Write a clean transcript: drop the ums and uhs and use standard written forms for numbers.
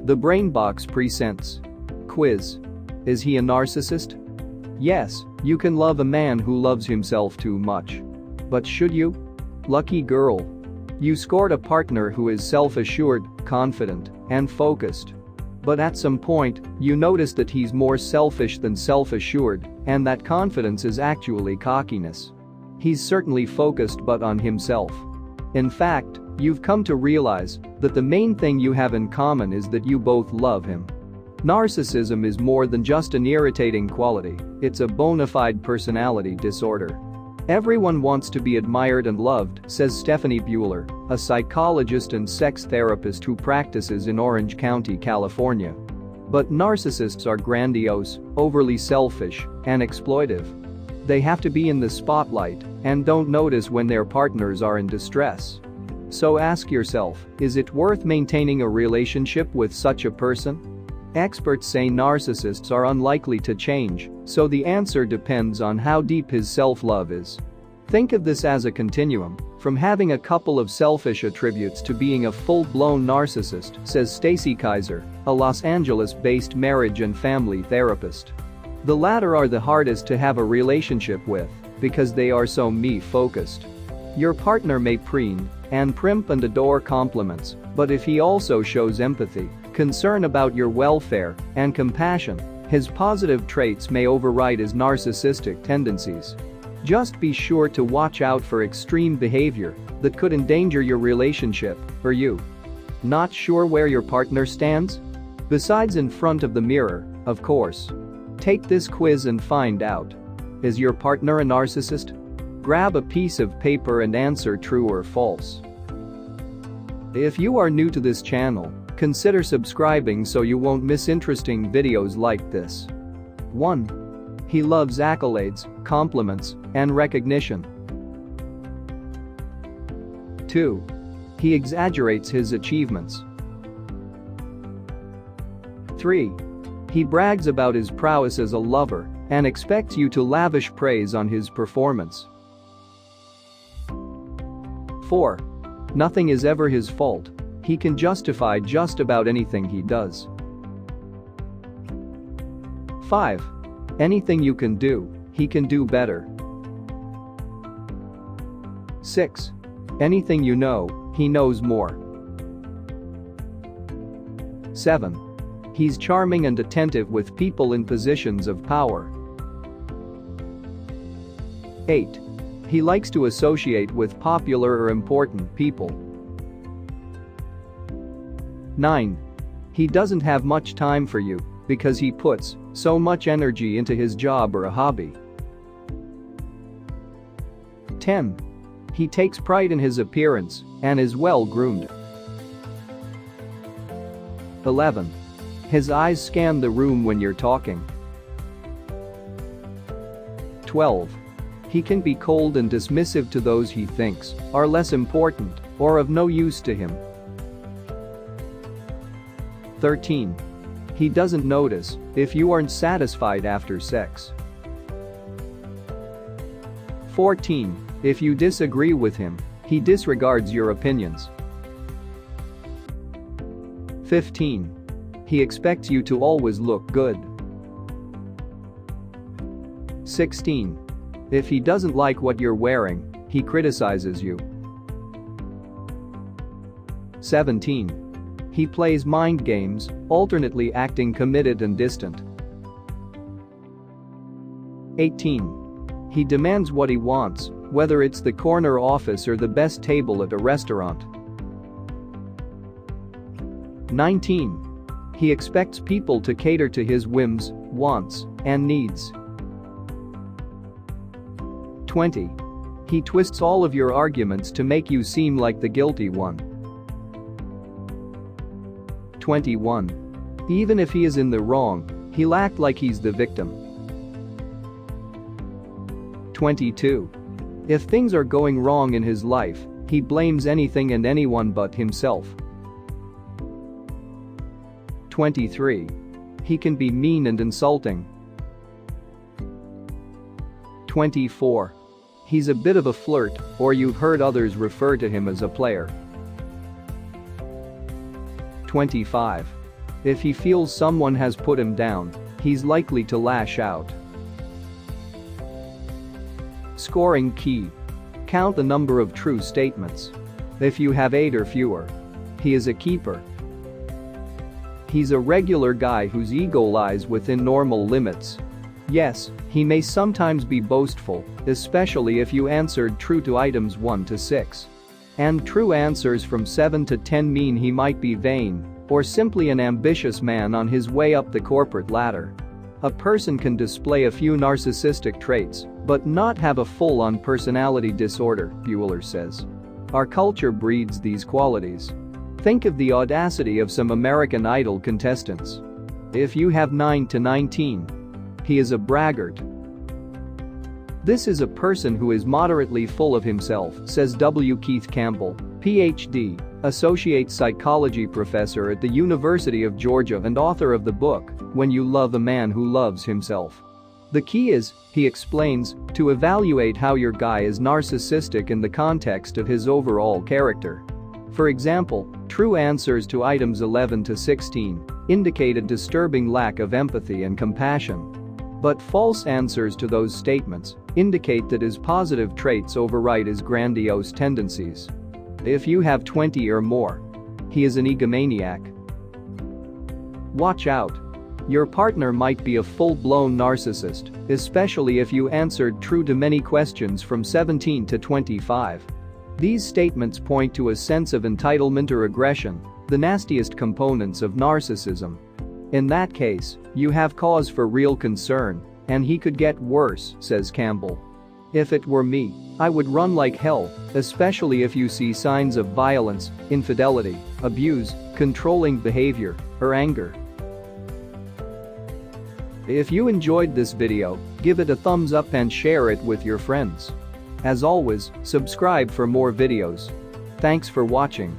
The Brain Box Presents Quiz. Is he a narcissist? Yes, you can love a man who loves himself too much. But should you? Lucky girl. You scored a partner who is self-assured, confident, and focused. But at some point, you notice that he's more selfish than self-assured, and that confidence is actually cockiness. He's certainly focused but on himself. In fact, you've come to realize that the main thing you have in common is that you both love him. Narcissism is more than just an irritating quality, it's a bona fide personality disorder. Everyone wants to be admired and loved, says Stephanie Bueller, a psychologist and sex therapist who practices in Orange County, California. But narcissists are grandiose, overly selfish, and exploitive. They have to be in the spotlight and don't notice when their partners are in distress. So ask yourself, is it worth maintaining a relationship with such a person? Experts say narcissists are unlikely to change, so the answer depends on how deep his self-love is. Think of this as a continuum, from having a couple of selfish attributes to being a full-blown narcissist, says Stacy Kaiser, a Los Angeles-based marriage and family therapist. The latter are the hardest to have a relationship with because they are so me-focused. Your partner may preen and primp and adore compliments, but if he also shows empathy, concern about your welfare, and compassion, his positive traits may override his narcissistic tendencies. Just be sure to watch out for extreme behavior that could endanger your relationship or you. Not sure where your partner stands? Besides in front of the mirror, of course. Take this quiz and find out. Is your partner a narcissist? Grab a piece of paper and answer true or false. If you are new to this channel, consider subscribing so you won't miss interesting videos like this. 1. He loves accolades, compliments, and recognition. 2. He exaggerates his achievements. 3. He brags about his prowess as a lover and expects you to lavish praise on his performance. 4. Nothing is ever his fault. He can justify just about anything he does. 5. Anything you can do, he can do better. 6. Anything you know, he knows more. 7. He's charming and attentive with people in positions of power. 8. He likes to associate with popular or important people. 9. He doesn't have much time for you because he puts so much energy into his job or a hobby. 10. He takes pride in his appearance and is well groomed. 11. His eyes scan the room when you're talking. 12. He can be cold and dismissive to those he thinks are less important or of no use to him. 13. He doesn't notice if you aren't satisfied after sex. 14. If you disagree with him, he disregards your opinions. 15. He expects you to always look good. 16. If he doesn't like what you're wearing, he criticizes you. 17. He plays mind games, alternately acting committed and distant. 18. He demands what he wants, whether it's the corner office or the best table at a restaurant. 19. He expects people to cater to his whims, wants, and needs. 20. He twists all of your arguments to make you seem like the guilty one. 21. Even if he is in the wrong, he'll act like he's the victim. 22. If things are going wrong in his life, he blames anything and anyone but himself. 23. He can be mean and insulting. 24. He's a bit of a flirt, or you've heard others refer to him as a player. 25. If he feels someone has put him down, he's likely to lash out. Scoring key. Count the number of true statements. If you have 8 or fewer, he is a keeper. He's a regular guy whose ego lies within normal limits. Yes, he may sometimes be boastful, especially if you answered true to items 1 to 6. And true answers from 7 to 10 mean he might be vain, or simply an ambitious man on his way up the corporate ladder. A person can display a few narcissistic traits, but not have a full-on personality disorder, Bueller says. Our culture breeds these qualities. Think of the audacity of some American Idol contestants. If you have 9 to 19, he is a braggart. This is a person who is moderately full of himself, says W. Keith Campbell, Ph.D., associate psychology professor at the University of Georgia and author of the book, When You Love a Man Who Loves Himself. The key is, he explains, to evaluate how your guy is narcissistic in the context of his overall character. For example, true answers to items 11 to 16 indicate a disturbing lack of empathy and compassion. But false answers to those statements indicate that his positive traits override his grandiose tendencies. If you have 20 or more, he is an egomaniac. Watch out. Your partner might be a full-blown narcissist, especially if you answered true to many questions from 17 to 25. These statements point to a sense of entitlement or aggression, the nastiest components of narcissism. In that case, you have cause for real concern, and he could get worse, says Campbell. If it were me, I would run like hell, especially if you see signs of violence, infidelity, abuse, controlling behavior, or anger. If you enjoyed this video, give it a thumbs up and share it with your friends. As always, subscribe for more videos. Thanks for watching.